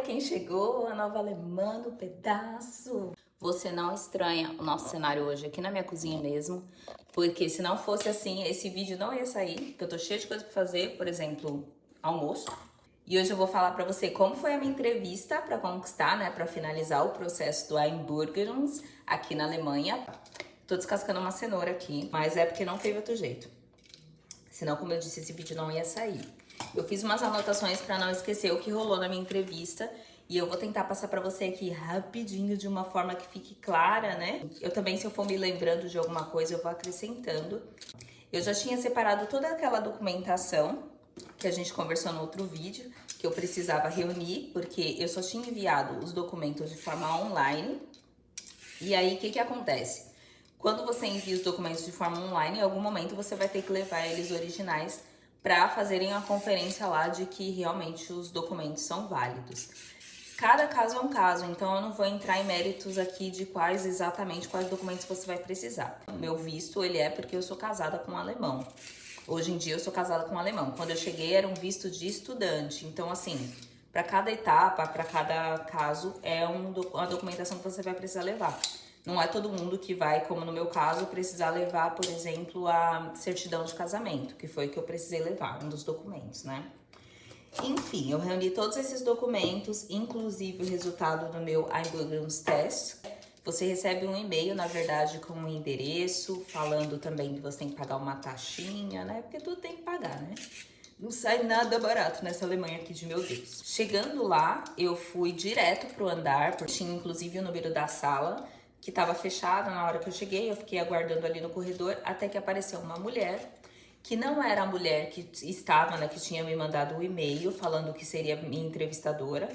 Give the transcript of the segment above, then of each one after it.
quem chegou, a nova alemã do pedaço. Você não estranha o nosso cenário hoje aqui na minha cozinha mesmo, porque se não fosse assim, esse vídeo não ia sair, porque eu tô cheia de coisa pra fazer, por exemplo, almoço. E hoje eu vou falar pra você como foi a minha entrevista pra conquistar, né, pra finalizar o processo do Einbürgerungs aqui na Alemanha. Tô descascando uma cenoura aqui, mas é porque não teve outro jeito. Senão, como eu disse, esse vídeo não ia sair. Eu fiz umas anotações para não esquecer o que rolou na minha entrevista e eu vou tentar passar para você aqui rapidinho de uma forma que fique clara, né? Eu também, se eu for me lembrando de alguma coisa, eu vou acrescentando. Eu já tinha separado toda aquela documentação que a gente conversou no outro vídeo, que eu precisava reunir, porque eu só tinha enviado os documentos de forma online. E aí, o que acontece? Quando você envia os documentos de forma online, em algum momento você vai ter que levar eles originais para fazerem a conferência lá de que realmente os documentos são válidos. Cada caso é um caso, então eu não vou entrar em méritos aqui de quais documentos você vai precisar. O meu visto, ele é porque eu sou casada com um alemão. Hoje em dia eu sou casada com um alemão. Quando eu cheguei era um visto de estudante, então assim, para cada etapa, para cada caso, é uma documentação que você vai precisar levar. Não é todo mundo que vai, como no meu caso, precisar levar, por exemplo, a certidão de casamento, que foi o que eu precisei levar, um dos documentos, né? Enfim, eu reuni todos esses documentos, inclusive o resultado do meu Einbürgerungstest. Você recebe um e-mail, na verdade, com um endereço, falando também que você tem que pagar uma taxinha, né? Porque tudo tem que pagar, né? Não sai nada barato nessa Alemanha aqui de meu Deus. Chegando lá, eu fui direto pro andar, porque tinha inclusive o número da sala, que estava fechada na hora que eu cheguei. Eu fiquei aguardando ali no corredor até que apareceu uma mulher, que não era a mulher que estava, né, que tinha me mandado o e-mail falando que seria minha entrevistadora.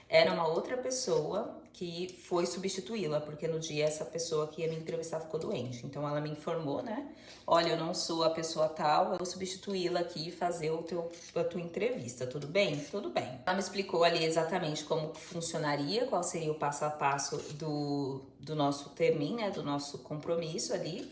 Era uma outra pessoa que foi substituí-la, porque no dia essa pessoa que ia me entrevistar ficou doente. Então ela me informou, né? Olha, eu não sou a pessoa tal, eu vou substituí-la aqui e fazer a tua entrevista, tudo bem? Tudo bem. Ela me explicou ali exatamente como funcionaria, qual seria o passo a passo do nosso termin, né? Do nosso compromisso ali.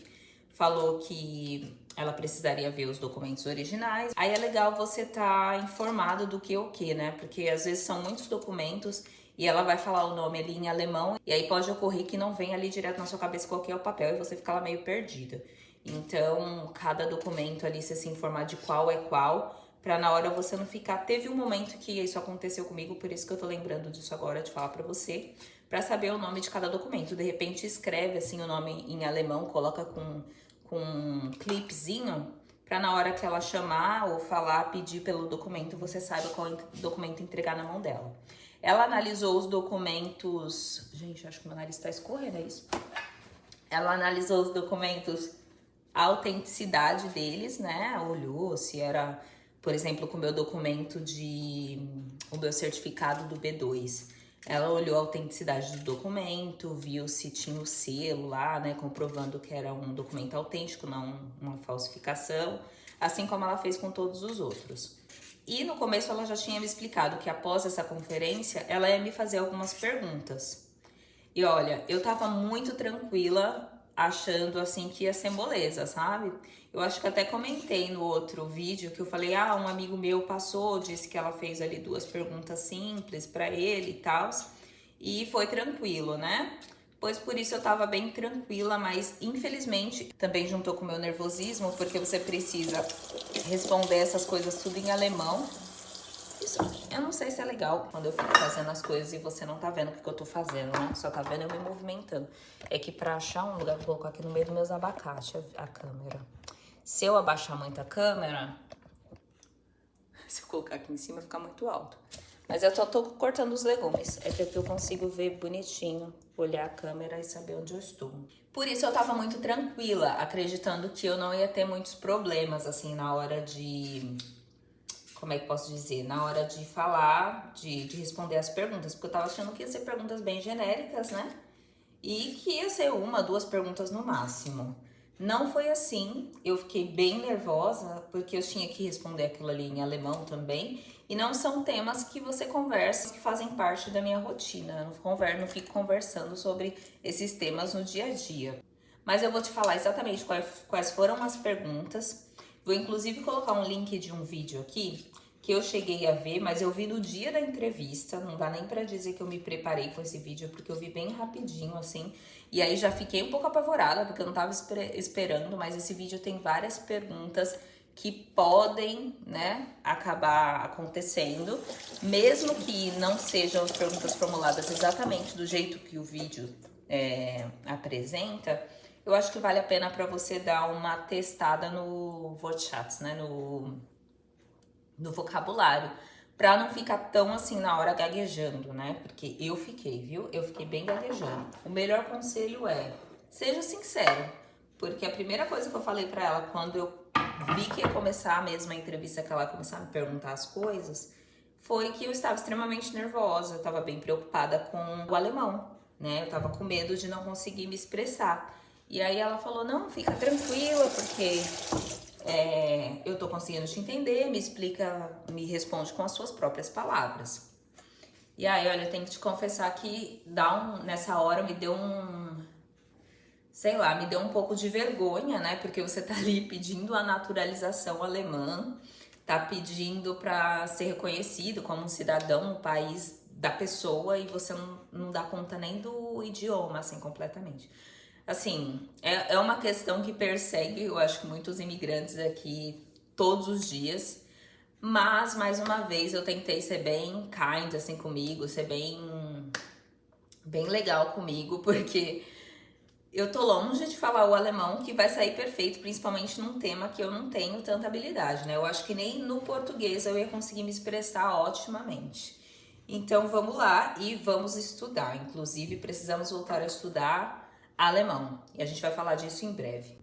Falou que ela precisaria ver os documentos originais. Aí é legal você estar informado do que é o que, né? Porque às vezes são muitos documentos e ela vai falar o nome ali em alemão e aí pode ocorrer que não venha ali direto na sua cabeça qual que é o papel e você fica lá meio perdida. Então, cada documento ali você se informar de qual é qual, pra na hora você não ficar. Teve um momento que isso aconteceu comigo, por isso que eu tô lembrando disso agora de falar pra você, pra saber o nome de cada documento. De repente escreve assim o nome em alemão, coloca com um clipezinho, pra na hora que ela chamar ou falar, pedir pelo documento, você saiba qual documento entregar na mão dela. Ela analisou os documentos... Gente, acho que meu nariz tá escorrendo, é isso? Ela analisou os documentos, a autenticidade deles, né? Olhou se era, por exemplo, com o meu documento o meu certificado do B2. Ela olhou a autenticidade do documento, viu se tinha o selo lá, né? Comprovando que era um documento autêntico, não uma falsificação. Assim como ela fez com todos os outros. E no começo ela já tinha me explicado que após essa conferência, ela ia me fazer algumas perguntas. E olha, eu tava muito tranquila, achando assim que ia ser moleza, sabe? Eu acho que até comentei no outro vídeo que eu falei, um amigo meu passou, disse que ela fez ali 2 perguntas simples pra ele e tal, e foi tranquilo, né? Pois por isso eu tava bem tranquila, mas infelizmente também juntou com o meu nervosismo, porque você precisa responder essas coisas tudo em alemão. Isso, eu não sei se é legal quando eu fico fazendo as coisas e você não tá vendo o que eu tô fazendo, né? Só tá vendo eu me movimentando. É que pra achar um lugar, vou colocar aqui no meio dos meus abacates a câmera. Se eu abaixar muito a câmera, se eu colocar aqui em cima, fica muito alto. Mas eu só tô cortando os legumes. É porque eu consigo ver bonitinho, olhar a câmera e saber onde eu estou. Por isso eu tava muito tranquila, acreditando que eu não ia ter muitos problemas, assim, na hora de... Como é que posso dizer? Na hora de falar, de responder as perguntas. Porque eu tava achando que ia ser perguntas bem genéricas, né? E que ia ser 1, 2 perguntas no máximo. Não foi assim. Eu fiquei bem nervosa, porque eu tinha que responder aquilo ali em alemão também. E não são temas que você conversa, que fazem parte da minha rotina. Eu não fico conversando sobre esses temas no dia a dia. Mas eu vou te falar exatamente quais foram as perguntas. Vou inclusive colocar um link de um vídeo aqui que eu cheguei a ver, mas eu vi no dia da entrevista, não dá nem pra dizer que eu me preparei com esse vídeo, porque eu vi bem rapidinho, assim, e aí já fiquei um pouco apavorada, porque eu não tava esperando, mas esse vídeo tem várias perguntas que podem, né, acabar acontecendo, mesmo que não sejam as perguntas formuladas exatamente do jeito que o vídeo apresenta. Eu acho que vale a pena para você dar uma testada no Wortschatz, né, no vocabulário, para não ficar tão assim na hora gaguejando, né? Porque eu fiquei, viu? Eu fiquei bem gaguejando. O melhor conselho é, seja sincero, porque a primeira coisa que eu falei para ela quando eu vi que ia começar a mesma entrevista, que ela ia começar a me perguntar as coisas, foi que eu estava extremamente nervosa, eu estava bem preocupada com o alemão, né? Eu estava com medo de não conseguir me expressar. E aí ela falou, não, fica tranquila, porque eu tô conseguindo te entender, me explica, me responde com as suas próprias palavras. E aí, olha, eu tenho que te confessar que nessa hora me deu sei lá, me deu um pouco de vergonha, né? Porque você tá ali pedindo a naturalização alemã, tá pedindo para ser reconhecido como um cidadão no país da pessoa e você não dá conta nem do idioma, assim, completamente. Assim, é uma questão que persegue, eu acho que muitos imigrantes aqui todos os dias, mas, mais uma vez, eu tentei ser bem kind, assim, comigo, ser bem legal comigo, porque eu tô longe de falar o alemão que vai sair perfeito, principalmente num tema que eu não tenho tanta habilidade, né? Eu acho que nem no português eu ia conseguir me expressar otimamente. Então vamos lá e vamos estudar. Inclusive precisamos voltar a estudar alemão. E a gente vai falar disso em breve.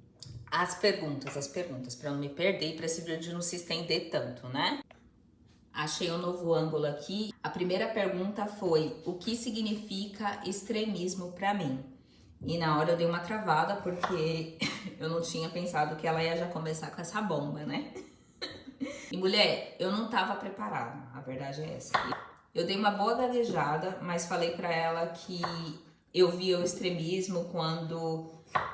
As perguntas, para não me perder e para esse vídeo não se estender tanto, né? Achei um novo ângulo aqui. A primeira pergunta foi: o que significa extremismo para mim? E na hora eu dei uma travada porque eu não tinha pensado que ela ia já começar com essa bomba, né? E mulher, eu não tava preparada, a verdade é essa. Eu dei uma boa gaguejada, mas falei pra ela que eu via o extremismo quando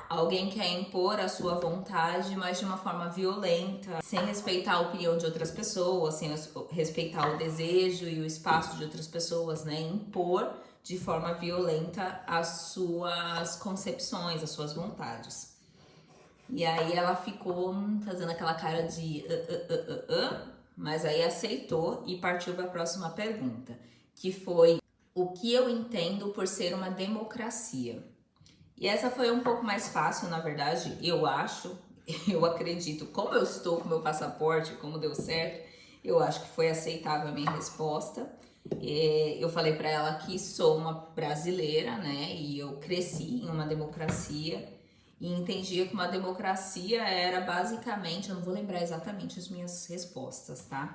alguém quer impor a sua vontade, mas de uma forma violenta, sem respeitar a opinião de outras pessoas, sem respeitar o desejo e o espaço de outras pessoas, né? Impor de forma violenta as suas concepções, as suas vontades. E aí ela ficou fazendo aquela cara de mas aí aceitou e partiu para a próxima pergunta, que foi: o que eu entendo por ser uma democracia? E essa foi um pouco mais fácil, na verdade, eu acho, eu acredito, como eu estou com meu passaporte, como deu certo, eu acho que foi aceitável a minha resposta. Eu falei para ela que sou uma brasileira, né, e eu cresci em uma democracia e entendia que uma democracia era basicamente, eu não vou lembrar exatamente as minhas respostas, tá?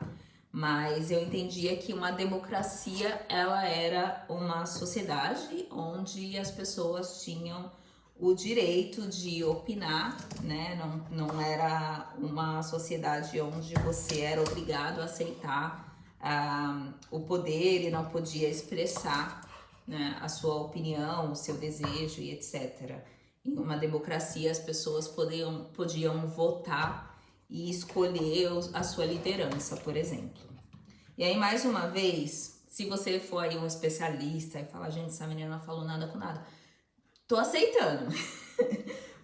Mas eu entendia que uma democracia, ela era uma sociedade onde as pessoas tinham o direito de opinar, né? Não era uma sociedade onde você era obrigado a aceitar o poder e não podia expressar, né, a sua opinião, o seu desejo e etc. Em uma democracia, as pessoas podiam votar e escolher a sua liderança, por exemplo. E aí, mais uma vez, se você for aí um especialista e falar, gente, essa menina não falou nada com nada, tô aceitando.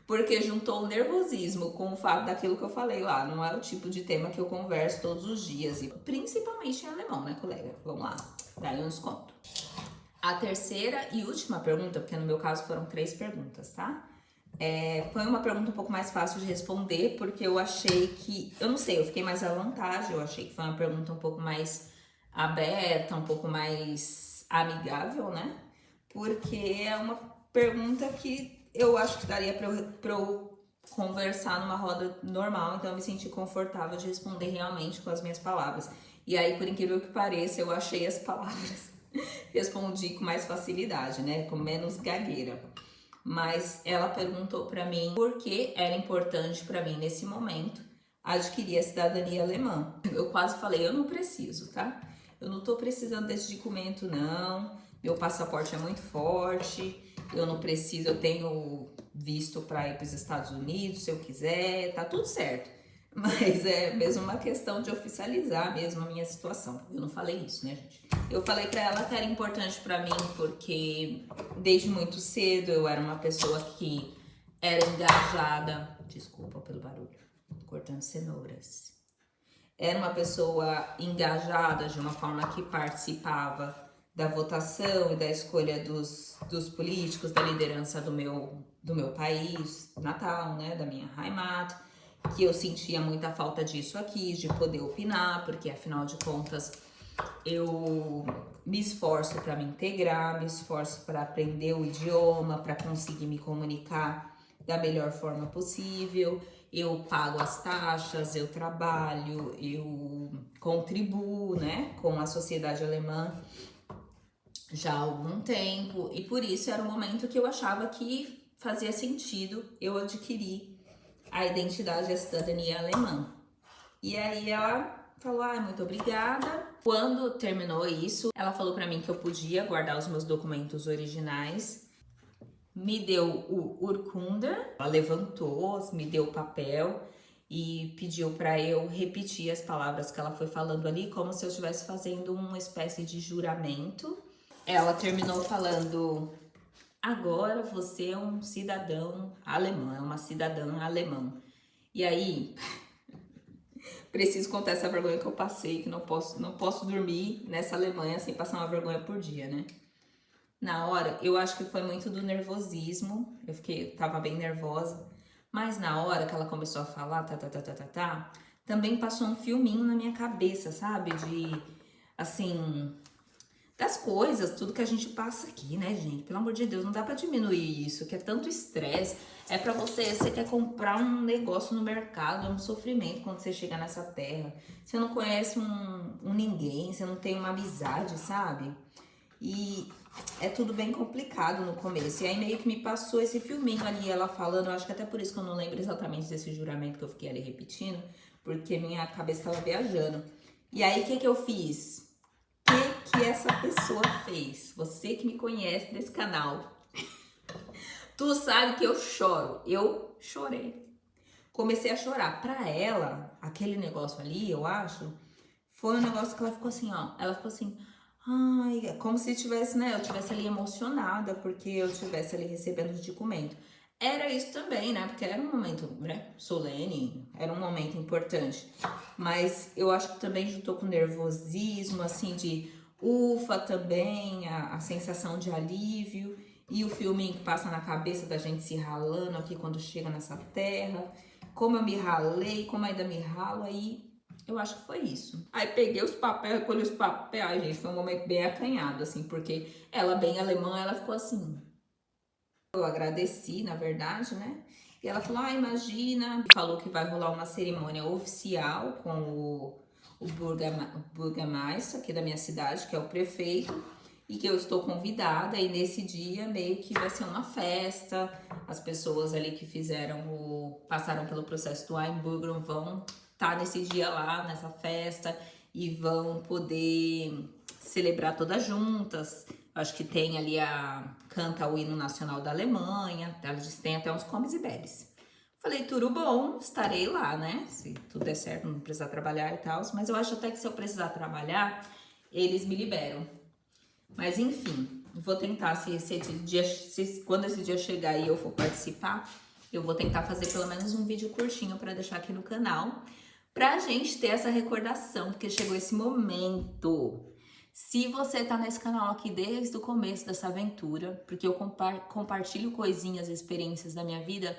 Porque juntou o nervosismo com o fato daquilo que eu falei lá. Não é o tipo de tema que eu converso todos os dias, e principalmente em alemão, né, colega? Vamos lá, dá aí um desconto. A terceira e última pergunta, porque no meu caso foram 3 perguntas, tá? Foi uma pergunta um pouco mais fácil de responder, porque eu achei que, eu não sei, eu fiquei mais à vontade, eu achei que foi uma pergunta um pouco mais aberta, um pouco mais amigável, né? Porque é uma pergunta que eu acho que daria pra eu conversar numa roda normal, então eu me senti confortável de responder realmente com as minhas palavras. E aí, por incrível que pareça, eu achei as palavras, respondi com mais facilidade, né? Com menos gagueira. Mas ela perguntou para mim por que era importante para mim nesse momento adquirir a cidadania alemã. Eu quase falei, eu não preciso, tá? Eu não tô precisando desse documento, não. Meu passaporte é muito forte. Eu não preciso, eu tenho visto para ir para os Estados Unidos se eu quiser, tá tudo certo. Mas é mesmo uma questão de oficializar mesmo a minha situação. Eu não falei isso, né, gente? Eu falei pra ela que era importante pra mim porque desde muito cedo eu era uma pessoa que era engajada. Desculpa pelo barulho, cortando cenouras. Era uma pessoa engajada de uma forma que participava da votação e da escolha dos políticos, da liderança do meu país natal, né, da minha Heimat, que eu sentia muita falta disso aqui, de poder opinar, porque afinal de contas eu me esforço para me integrar, me esforço para aprender o idioma, para conseguir me comunicar da melhor forma possível. Eu pago as taxas, eu trabalho, eu contribuo, né, com a sociedade alemã já há algum tempo, e por isso era um momento que eu achava que fazia sentido eu adquirir a identidade e a cidadania alemã. E aí ela falou, muito obrigada. Quando terminou isso, ela falou pra mim que eu podia guardar os meus documentos originais, me deu o Urkunder, ela levantou, me deu o papel e pediu pra eu repetir as palavras que ela foi falando ali, como se eu estivesse fazendo uma espécie de juramento. Ela terminou falando, agora você é um cidadão alemão, é uma cidadã alemã. E aí, preciso contar essa vergonha que eu passei, que não posso dormir nessa Alemanha sem passar uma vergonha por dia, né? Na hora, eu acho que foi muito do nervosismo, tava bem nervosa, mas na hora que ela começou a falar, também passou um filminho na minha cabeça, sabe? Assim, das coisas, tudo que a gente passa aqui, né, gente? Pelo amor de Deus, não dá pra diminuir isso, que é tanto estresse. É pra você quer comprar um negócio no mercado, é um sofrimento quando você chega nessa terra. Você não conhece um ninguém, você não tem uma amizade, sabe? E é tudo bem complicado no começo. E aí meio que me passou esse filminho ali, ela falando, eu acho que até por isso que eu não lembro exatamente desse juramento que eu fiquei ali repetindo, porque minha cabeça tava viajando. E aí, o que eu fiz? O que essa pessoa fez? Você que me conhece desse canal, tu sabe que eu choro. Eu chorei. Comecei a chorar. Pra ela, aquele negócio ali, eu acho, foi um negócio que ela ficou assim, ó. Ela ficou assim, ai, como se tivesse, né? Eu tivesse ali emocionada porque eu tivesse ali recebendo o documento. Era isso também, né? Porque era um momento, né, solene, era um momento importante. Mas eu acho que também juntou com nervosismo, assim, de ufa também, a sensação de alívio. E o filme que passa na cabeça da gente se ralando aqui quando chega nessa terra. Como eu me ralei, como ainda me ralo, aí eu acho que foi isso. Aí peguei os papéis, recolhi os papéis. Ai, gente, foi um momento bem acanhado, assim, porque ela, bem alemã, ela ficou assim. Eu agradeci, na verdade, né? E ela falou, imagina. Falou que vai rolar uma cerimônia oficial com o Bürgermeister aqui da minha cidade, que é o prefeito, e que eu estou convidada. E nesse dia meio que vai ser uma festa. As pessoas ali que passaram pelo processo do Einbürgerung vão estar nesse dia lá, nessa festa, e vão poder celebrar todas juntas. Acho que tem ali canta o hino nacional da Alemanha, eles têm até uns comes e bebes. Falei, tudo bom, estarei lá, né? Se tudo der certo, não precisar trabalhar e tal. Mas eu acho até que se eu precisar trabalhar, eles me liberam. Mas enfim, vou tentar, quando esse dia chegar e eu for participar, eu vou tentar fazer pelo menos um vídeo curtinho para deixar aqui no canal, pra gente ter essa recordação, porque chegou esse momento. Se você tá nesse canal aqui desde o começo dessa aventura, porque eu compartilho coisinhas, experiências da minha vida,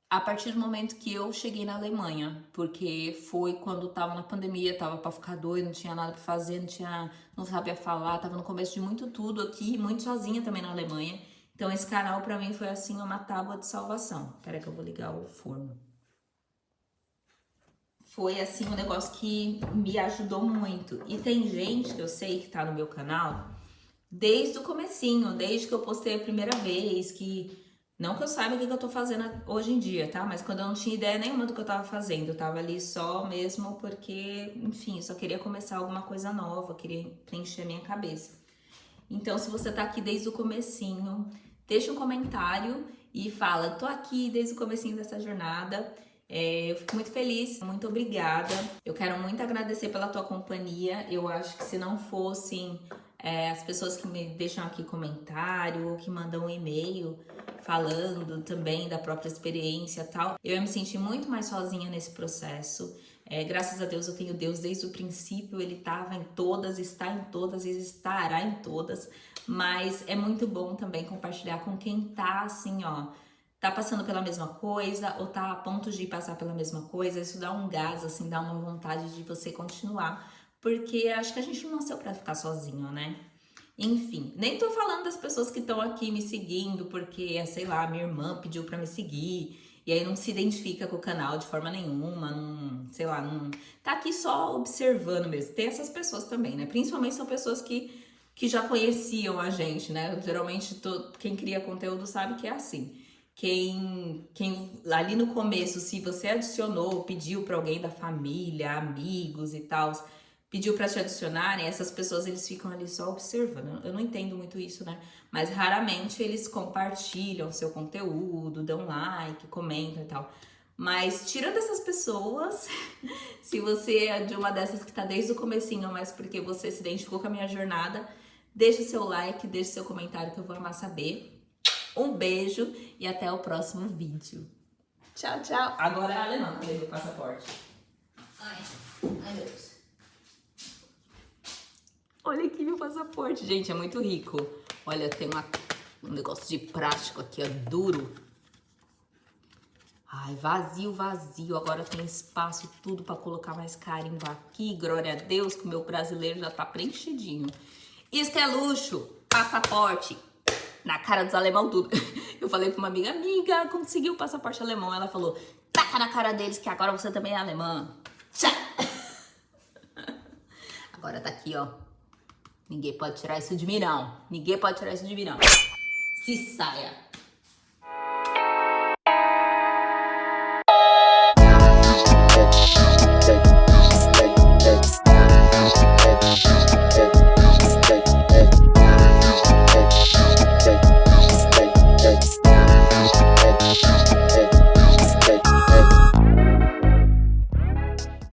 a partir do momento que eu cheguei na Alemanha, porque foi quando tava na pandemia, tava pra ficar doido, não tinha nada pra fazer, não sabia falar, tava no começo de muito tudo aqui, muito sozinha também na Alemanha. Então esse canal pra mim foi assim uma tábua de salvação. Espera que eu vou ligar o forno. Foi assim um negócio que me ajudou muito. E tem gente que eu sei que tá no meu canal desde o comecinho, desde que eu postei a primeira vez, não que eu saiba o que eu tô fazendo hoje em dia, tá? Mas quando eu não tinha ideia nenhuma do que eu tava fazendo, eu tava ali só mesmo porque, enfim, eu só queria começar alguma coisa nova, queria preencher a minha cabeça. Então, se você tá aqui desde o comecinho, deixa um comentário e fala, tô aqui desde o comecinho dessa jornada Eu fico muito feliz, muito obrigada. Eu quero muito agradecer pela tua companhia. Eu acho que se não fossem as pessoas que me deixam aqui comentário ou que mandam um e-mail falando também da própria experiência e tal, eu ia me sentir muito mais sozinha nesse processo. Graças a Deus eu tenho Deus desde o princípio, Ele estava em todas, está em todas e estará em todas. Mas é muito bom também compartilhar com quem tá assim, ó, tá passando pela mesma coisa ou tá a ponto de passar pela mesma coisa. Isso dá um gás, assim, dá uma vontade de você continuar, porque acho que a gente não nasceu pra ficar sozinho, né? Enfim, nem tô falando das pessoas que estão aqui me seguindo porque, sei lá, minha irmã pediu pra me seguir e aí não se identifica com o canal de forma nenhuma, não, sei lá, não tá aqui só observando mesmo. Tem essas pessoas também, né? Principalmente são pessoas que já conheciam a gente, né? Geralmente quem cria conteúdo sabe que é assim. Quem ali no começo, se você adicionou, pediu para alguém da família, amigos e tal, pediu para te adicionarem, essas pessoas eles ficam ali só observando. Eu não entendo muito isso, né? Mas raramente eles compartilham seu conteúdo, dão like, comentam e tal. Mas tirando essas pessoas, se você é de uma dessas que tá desde o comecinho, mas porque você se identificou com a minha jornada, deixa o seu like, deixa o seu comentário que eu vou amar saber. Um beijo e até o próximo vídeo. Tchau, tchau. Agora é alemão, cadê o passaporte? Ai, meu Deus. Olha aqui meu passaporte, gente, é muito rico. Olha, tem um negócio de plástico aqui, ó, duro. Ai, vazio, vazio. Agora tem espaço, tudo pra colocar mais carimbo aqui. Glória a Deus que o meu brasileiro já tá preenchidinho. Isso é luxo, passaporte. Na cara dos alemão tudo. Eu falei pra uma amiga, conseguiu o passaporte alemão. Ela falou, taca na cara deles que agora você também é alemã. Tchau. Agora tá aqui, ó. Ninguém pode tirar isso de mim, não. Ninguém pode tirar isso de mim, não. Se saia.